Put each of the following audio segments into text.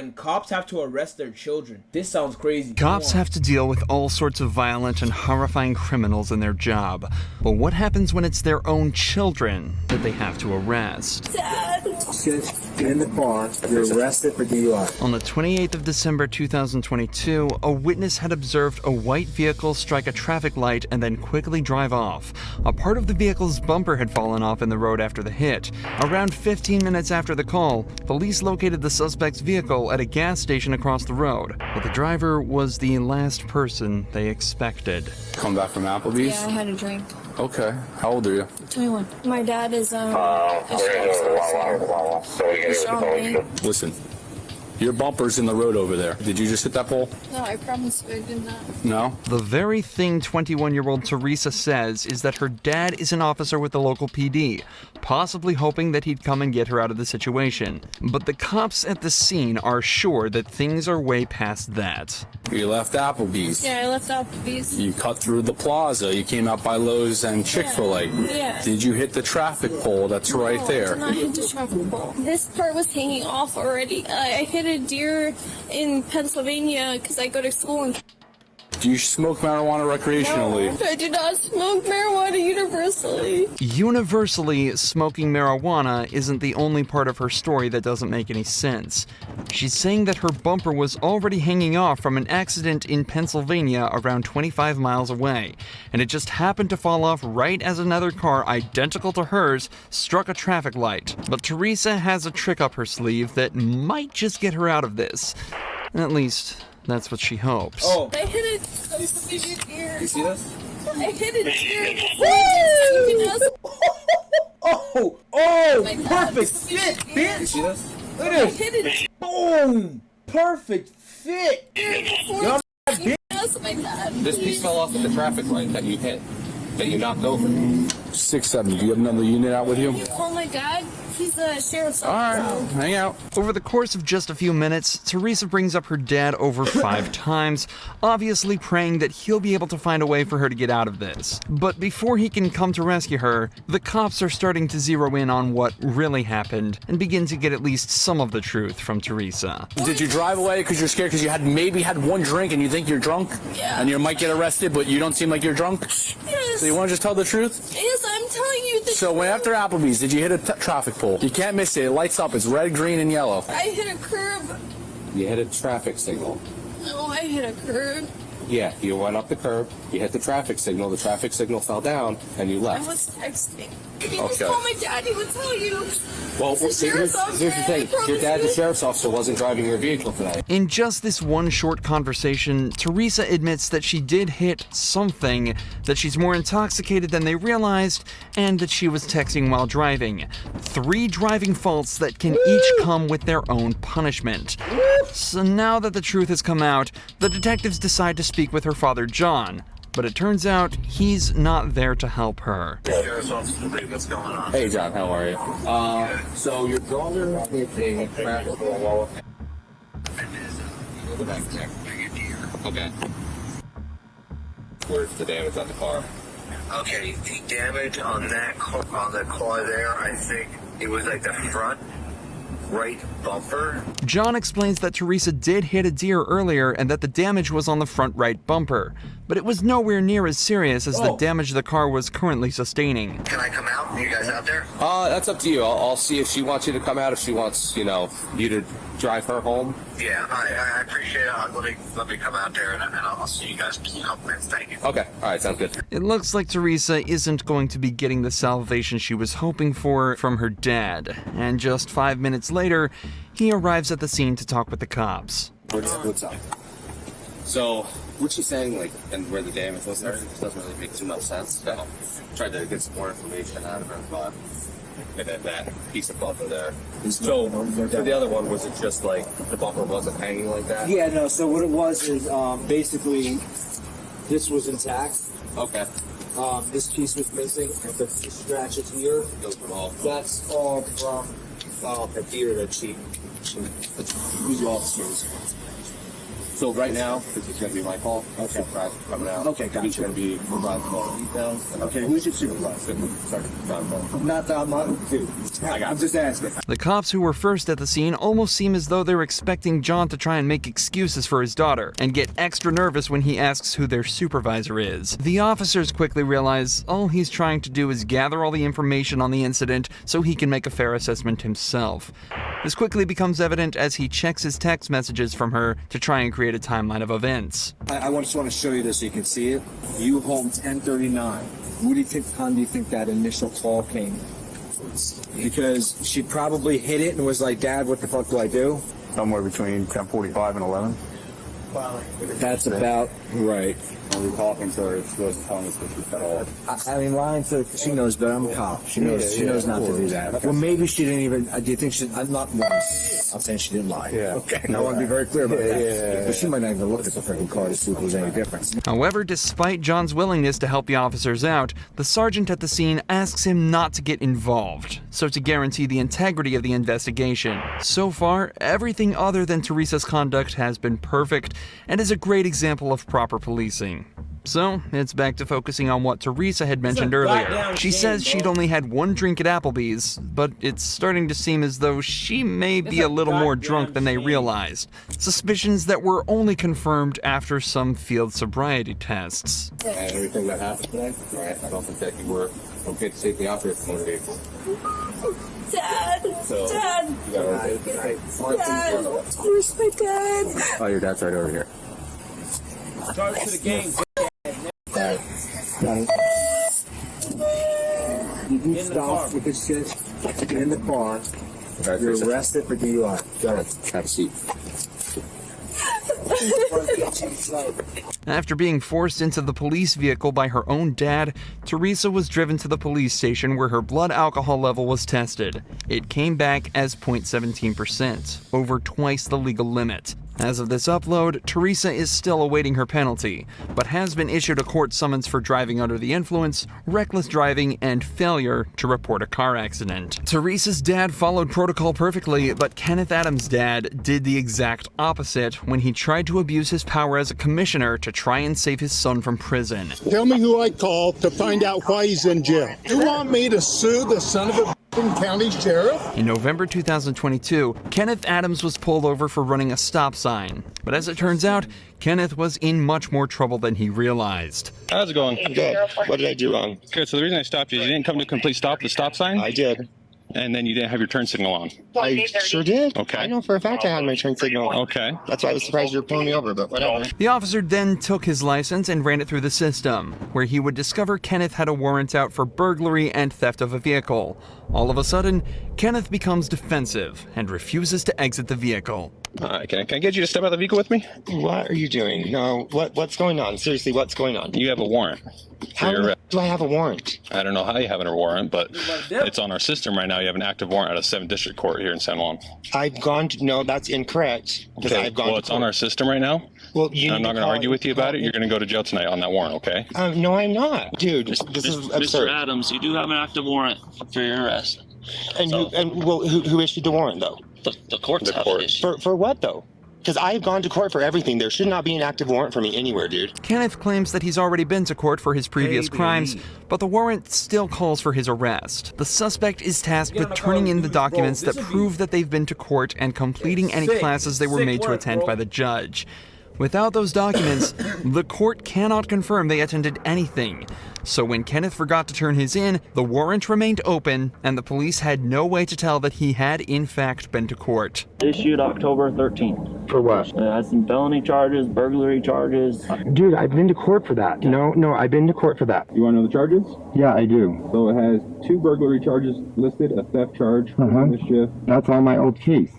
when cops have to arrest their children. This sounds crazy. Cops have to deal with all sorts of violent and horrifying criminals in their job. But what happens when it's their own children that they have to arrest? Get in the car. You're arrested for DUI. On the 28th of December 2022, a witness had observed a white vehicle strike a traffic light and then quickly drive off. A part of the vehicle's bumper had fallen off in the road after the hit. Around 15 minutes after the call, police located the suspect's vehicle at a gas station across the road. But the driver was the last person they expected. Come back from Applebee's? Yeah, I had a drink. Okay. How old are you? 21. My dad is, Listen, your bumper's in the road over there. Did you just hit that pole? No, I promise I did not. No? The very thing 21-year-old Teresa says is that her dad is an officer with the local PD, possibly hoping that he'd come and get her out of the situation. But the cops at the scene are sure that things are way past that. You left Applebee's. Yeah, I left Applebee's. You cut through the plaza. You came out by Lowe's and Chick-fil-A. Yeah. Did you hit the traffic pole that's right No, there? I did not hit the traffic pole. This part was hanging off already. I hit a deer in Pennsylvania because I go to school in... Do you smoke marijuana recreationally? No, I do not smoke marijuana universally. Universally, smoking marijuana isn't the only part of her story that doesn't make any sense. She's saying that her bumper was already hanging off from an accident in Pennsylvania around 25 miles away, and it just happened to fall off right as another car identical to hers struck a traffic light. But Teresa has a trick up her sleeve that might just get her out of this. At least, that's what she hopes. Oh. I hit a Pennsylvania deer. You see this? I hit a deer before Oh, perfect fit, bitch. You see this? Look I at this. hit a Boom. Perfect fit. deer before Y'all bitch. my dad. This piece fell off at the traffic light that you hit, that you knocked over. 6-7. Do you have another unit out with you? Oh my God, he's the sheriff's All officer. right. Hang out. Over the course of just a few minutes, Teresa brings up her dad over 5 times, obviously praying that he'll be able to find a way for her to get out of this. But before he can come to rescue her, the cops are starting to zero in on what really happened and begin to get at least some of the truth from Teresa. Did you drive away because you're scared because you maybe had one drink and you think you're drunk? Yeah. And you might get arrested, but you don't seem like you're drunk? Yes. So you want to just tell the truth? Yes, I'm telling you the So when after Applebee's, did you hit a traffic pole? You can't miss it. It lights up. It's red, green, and yellow. I hit a curb. You hit a traffic signal. No, I hit a curb. Yeah, you went up the curb, you hit the traffic signal fell down, and you I left. was texting. If you just Okay. call my dad, he would tell you. Well, It's the here's sheriff's office, the thing. I promise Your dad, the you. sheriff's officer, wasn't driving your vehicle today. In just this one short conversation, Teresa admits that she did hit something, that she's more intoxicated than they realized, and that she was texting while driving. 3 driving faults that can each come with their own punishment. So now that the truth has come out, the detectives decide to speak with her father, John. But it turns out he's not there to help her. Hey, John, how are you? So your daughter hit a traffic wall. Okay. Where's the damage on the car? Okay, the damage on that on the car there, I think it was like the front right bumper. John explains that Teresa did hit a deer earlier and that the damage was on the front right bumper, but it was nowhere near as serious as the damage the car was currently sustaining. Can I come out? Are you guys out there? That's up to you. I'll see if she wants you to come out, if she wants, you to drive her home. Yeah, I appreciate it. Let me come out there and I'll see you guys in a couple minutes. Thank you. Okay, all right, sounds good. It looks like Teresa isn't going to be getting the salvation she was hoping for from her dad, and just 5 minutes later, he arrives at the scene to talk with the cops. What's up? So, what she's saying, and where the damage was and everything, doesn't really make too much sense. So, tried to get some more information out of her, but and then that piece of bumper there. So, for the other one, was it just the bumper wasn't hanging like that? Yeah, no, so what it was is basically this was intact. Okay. This piece was missing. The scratches here, Those were all. that's all from the deer that she Who's your officers? So right now, this is going to be my call. Okay. Supervisor coming out. Okay, gotcha. He's going to be providing all the details. Okay, who's your supervisor? Sergeant John Ball. Not that I'm on, dude. I'm just asking. The cops who were first at the scene almost seem as though they're expecting John to try and make excuses for his daughter, and get extra nervous when he asks who their supervisor is. The officers quickly realize all he's trying to do is gather all the information on the incident so he can make a fair assessment himself. This quickly becomes evident as he checks his text messages from her to try and create a timeline of events. I just want to show you this so you can see it. You home 10:39. What do you think? Time do you think that initial call came? Because she probably hit it and was like, "Dad, what the fuck do I do?" Somewhere between 10:45 and 11. That's about right. When we're talking to her, she was telling us that she fell off. I mean, lying to she knows better. I'm a cop. She knows not to do that. Well, maybe she didn't even. Do you think she? I'm not. I'm saying she didn't lie. Yeah. Okay. I want to be very clear about that. But she might not even look at the freaking car to see if there's any difference. However, despite John's willingness to help the officers out, the sergeant at the scene asks him not to get involved, so to guarantee the integrity of the investigation. So far, everything other than Teresa's conduct has been perfect and is a great example of proper policing. So, it's back to focusing on what Teresa had mentioned earlier. She says she'd only had one drink at Applebee's, but it's starting to seem as though she may be a little more drunk than they realized. Suspicions that were only confirmed after some field sobriety tests. And everything that happened today, right? I don't think that you were okay to take me out there for motor vehicle. Dad! So, Dad! You got okay. Dad! Where's my dad? Oh, your dad's right over here. Charge to the game. You can stop with this shit. Get in the car. You're arrested for DUI. Go ahead. Have a seat. After being forced into the police vehicle by her own dad, Teresa was driven to the police station where her blood alcohol level was tested. It came back as 0.17%, over twice the legal limit. As of this upload, Teresa is still awaiting her penalty, but has been issued a court summons for driving under the influence, reckless driving, and failure to report a car accident. Teresa's dad followed protocol perfectly, but Kenneth Adams' dad did the exact opposite when he tried to abuse his power as a commissioner to try and save his son from prison. Tell me who I called to find out why he's in jail. You want me to sue the son of a county sheriff? In November 2022, Kenneth Adams was pulled over for running a stop sign. But as it turns out, Kenneth was in much more trouble than he realized. How's it going? Good. What did I do wrong? Good. So the reason I stopped you is you didn't come to a complete stop at the stop sign? I did. And then you didn't have your turn signal on. I sure did. Okay. I know for a fact I had my turn signal on. Okay. That's why I was surprised you were pulling me over, but whatever. The officer then took his license and ran it through the system, where he would discover Kenneth had a warrant out for burglary and theft of a vehicle. All of a sudden, Kenneth becomes defensive and refuses to exit the vehicle. Can I get you to step out of the vehicle with me? What are you doing? No, what's going on? Seriously, what's going on? You have a warrant. How do I have a warrant? I don't know how you have a warrant, but it's on our system right now. You have an active warrant out of 7th District Court here in San Juan. I've gone to, no, that's incorrect. Okay. I've gone well, it's on our system right now. Well, I'm not going to argue with you about it. You're going to go to jail tonight on that warrant, okay? No, I'm not. Dude, this is absurd. Mr. Adams, you do have an active warrant for your arrest. And, who issued the warrant, though? The courts have it issued. For what, though? Because I've gone to court for everything. There should not be an active warrant for me anywhere, dude. Kenneth claims that he's already been to court for his previous crimes, but the warrant still calls for his arrest. The suspect is tasked with turning in the documents that prove that they've been to court and completing any classes they were made to attend by the judge. Without those documents, the court cannot confirm they attended anything. So when Kenneth forgot to turn his in, the warrant remained open, and the police had no way to tell that he had in fact been to court. Issued October 13th. For what? It has some felony charges, burglary charges. Dude, I've been to court for that. No, I've been to court for that. You want to know the charges? Yeah, I do. So it has 2 burglary charges listed, a theft charge, mischief. That's on my old case.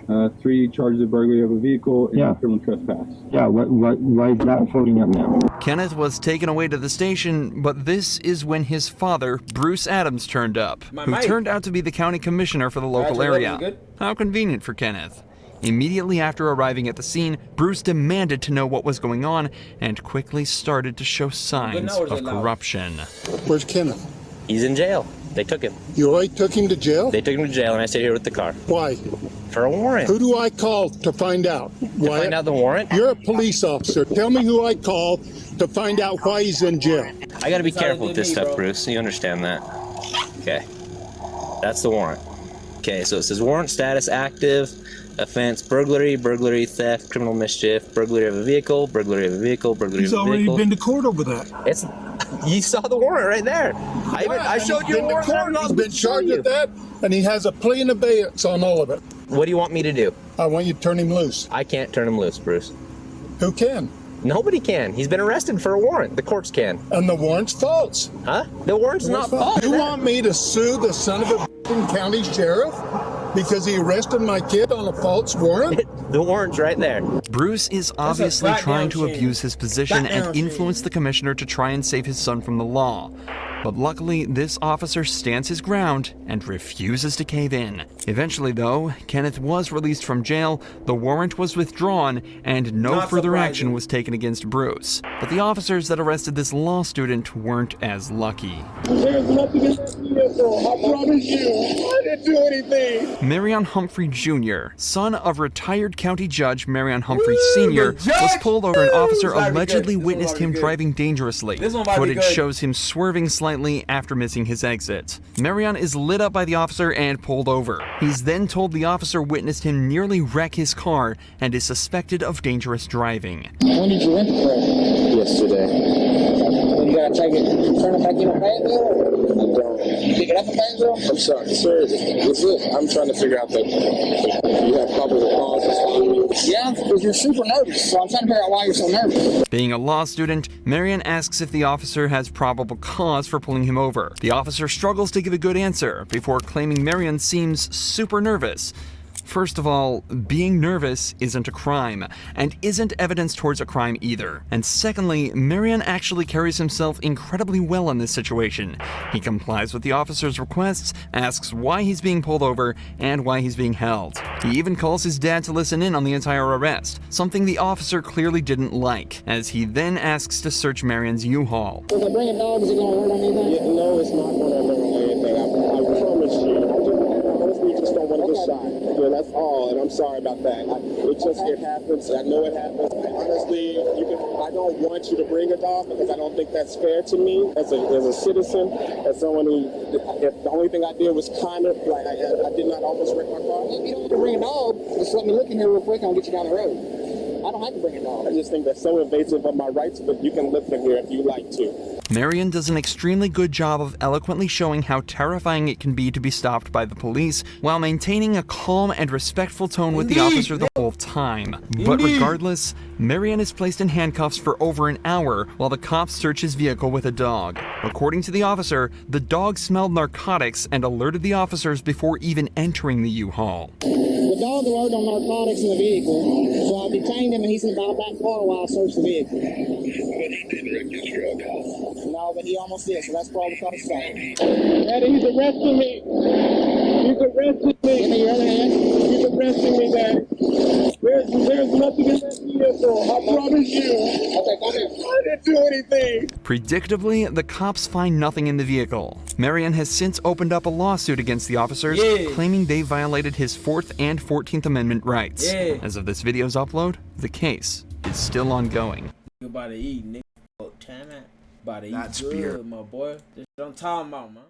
3 charges of burglary of a vehicle, and criminal trespass. Yeah, why is that floating up now? Kenneth was taken away to the station, but this is when his father, Bruce Adams, turned up, who turned out to be the county commissioner for the local area. How convenient for Kenneth. Immediately after arriving at the scene, Bruce demanded to know what was going on and quickly started to show signs of corruption. Where's Kenneth? He's in jail. They took him. You already took him to jail? They took him to jail, and I stayed here with the car. Why? For a warrant. Who do I call to find out? To find out the warrant? You're a police officer. Tell me who I call to find out why he's in jail. I gotta be careful with this stuff, Bruce. You understand that? Okay. That's the warrant. Okay, so it says warrant status active, offense burglary, burglary, theft, criminal mischief, burglary of a vehicle, burglary of a vehicle, burglary He's of a vehicle. already been to court over that. It's, you saw the warrant right there. I showed you the warrant. He's been charged with that, and he has a plea in abeyance on all of it. What do you want me to do? I want you to turn him loose. I can't turn him loose, Bruce. Who can? Nobody can. He's been arrested for a warrant. The courts can. And the warrant's false. Huh? The warrant's not false. You want me to sue the son of a county sheriff because he arrested my kid on a false warrant? The warrant's right there. Bruce is obviously trying to abuse his position and influence the commissioner to try and save his son from the law. But luckily, this officer stands his ground and refuses to cave in. Eventually, though, Kenneth was released from jail, the warrant was withdrawn, and no further action was taken against Bruce. But the officers that arrested this law student weren't as lucky. There's nothing in that vehicle, I promise you. I didn't do anything. Marion Humphrey Jr., son of retired county judge Marion Humphrey Sr., was pulled over. An officer allegedly witnessed him driving dangerously. Footage shows him swerving slightly after missing his exit. Marion is lit up by the officer and pulled over. He's then told the officer witnessed him nearly wreck his car and is suspected of dangerous driving. When did you rent the car? Yesterday. You gotta take it, turn it back in a Fayetteville? I don't. Pick it up in Fayetteville? I'm sorry, sir. What's it? I'm trying to figure out that you have probable cause. Yeah, because you're super nervous, so I'm trying to figure out why you're so nervous. Being a law student, Marion asks if the officer has probable cause for pulling him over. The officer struggles to give a good answer before claiming Marion seems super nervous. First of all, being nervous isn't a crime, and isn't evidence towards a crime either. And secondly, Marion actually carries himself incredibly well in this situation. He complies with the officer's requests, asks why he's being pulled over, and why he's being held. He even calls his dad to listen in on the entire arrest, something the officer clearly didn't like, as he then asks to search Marion's U-Haul. If I bring a dog, is it gonna hurt anything? Yeah, no, it's not gonna hurt anything. I promise you. We just don't want to get shot. Yeah, that's all, and I'm sorry about that. It happens. I know it happens. Honestly, I don't want you to bring a dog because I don't think that's fair to me as a citizen, as someone who, if the only thing I did was kind of, like, I did not almost wreck my car. If you don't want to bring a dog, just let me look in here real quick and I'll get you down the road. I don't have to bring a dog. I just think that's so invasive of my rights, but you can live in here if you like to. Marion does an extremely good job of eloquently showing how terrifying it can be to be stopped by the police while maintaining a calm and respectful tone with the officer the whole time. But regardless, Marion is placed in handcuffs for over an hour while the cops search his vehicle with a dog. According to the officer, the dog smelled narcotics and alerted the officers before even entering the U-Haul. The dog alerted on narcotics in the vehicle, so I detained him and he's in the back car while I searched the vehicle. But he didn't wreck your truck. No, but he almost did, so that's probably cause of Daddy, he's arresting me. He's arresting me. Give me your other hand. He's arresting me, Dad. There's nothing in that vehicle. I promise you. Okay, come here. I didn't do anything. Predictably, the cops find nothing in the vehicle. Marion has since opened up a lawsuit against the officers, claiming they violated his 4th and 14th Amendment rights. As of this video's upload, the case is still ongoing. You about to eat, nigga. Time out. About to eat good, my boy. That's what I'm talking about, man.